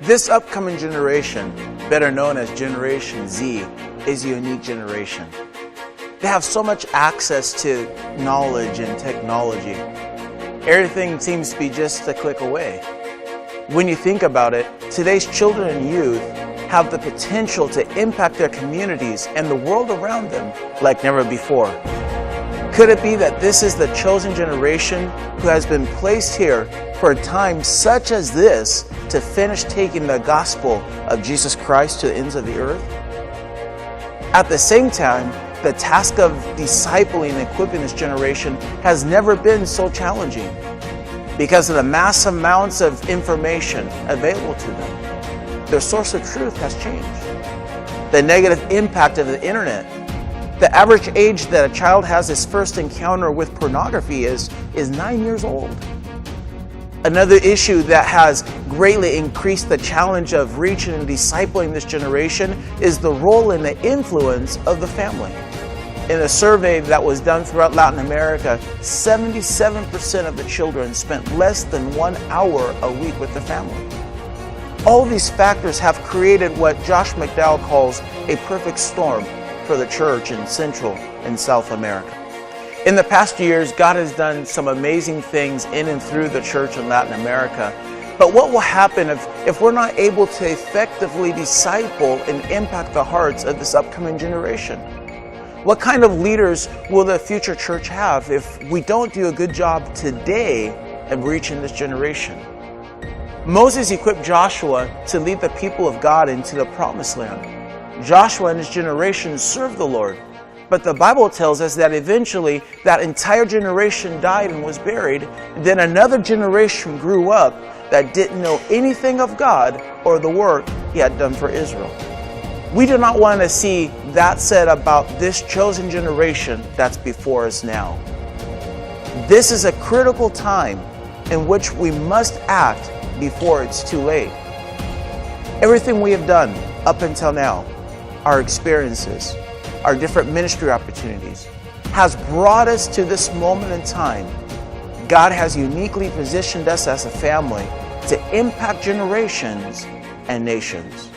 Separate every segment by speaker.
Speaker 1: This upcoming generation, better known as Generation Z, is a unique generation. They have so much access to knowledge and technology. Everything seems to be just a click away. When you think about it, today's children and youth have the potential to impact their communities and the world around them like never before. Could it be that this is the chosen generation who has been placed here for a time such as this to finish taking the gospel of Jesus Christ to the ends of the earth? At the same time, the task of discipling and equipping this generation has never been so challenging because of the mass amounts of information available to them. Their source of truth has changed. The negative impact of the internet. The average age that a child has his first encounter with pornography is 9 years old. Another issue that has greatly increased the challenge of reaching and discipling this generation is the role and the influence of the family. In a survey that was done throughout Latin America, 77% of the children spent less than 1 hour a week with the family. All these factors have created what Josh McDowell calls a perfect storm for the church in Central and South America. In the past years, God has done some amazing things in and through the church in Latin America. But what will happen if we're not able to effectively disciple and impact the hearts of this upcoming generation? What kind of leaders will the future church have if we don't do a good job today of reaching this generation? Moses equipped Joshua to lead the people of God into the promised land. Joshua and his generation served the Lord. But the Bible tells us that eventually that entire generation died and was buried. Then another generation grew up that didn't know anything of God or the work He had done for Israel. We do not want to see that said about this chosen generation that's before us now. This is a critical time in which we must act before it's too late. Everything we have done up until now, our experiences, our different ministry opportunities, has brought us to this moment in time. God has uniquely positioned us as a family to impact generations and nations.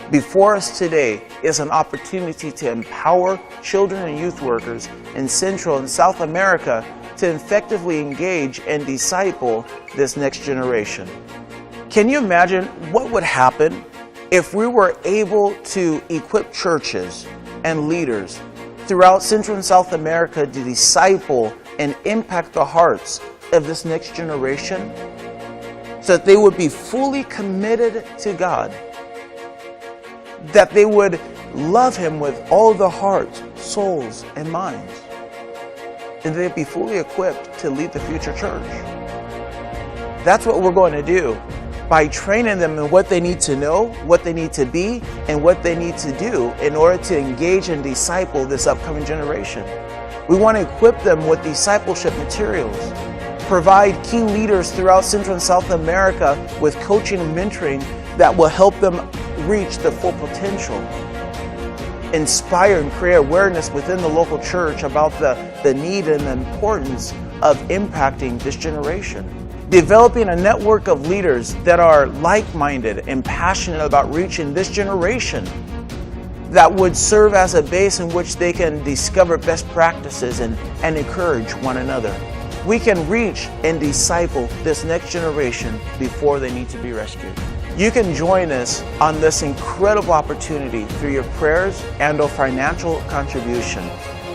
Speaker 1: Before us today is an opportunity to empower children and youth workers in Central and South America to effectively engage and disciple this next generation. Can you imagine what would happen if we were able to equip churches and leaders throughout Central and South America to disciple and impact the hearts of this next generation so that they would be fully committed to God, that they would love Him with all their hearts, souls, and minds, and they'd be fully equipped to lead the future church? That's what we're going to do by training them in what they need to know, what they need to be, and what they need to do in order to engage and disciple this upcoming generation. We want to equip them with discipleship materials, provide key leaders throughout Central and South America with coaching and mentoring that will help them reach the full potential, inspire and create awareness within the local church about the need and the importance of impacting this generation. Developing a network of leaders that are like-minded and passionate about reaching this generation that would serve as a base in which they can discover best practices and encourage one another. We can reach and disciple this next generation before they need to be rescued. You can join us on this incredible opportunity through your prayers and/or financial contribution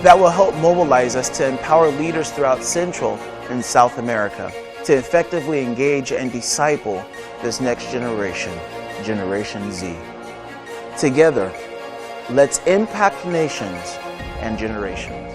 Speaker 1: that will help mobilize us to empower leaders throughout Central and South America to effectively engage and disciple this next generation, Generation Z. Together, let's impact nations and generations.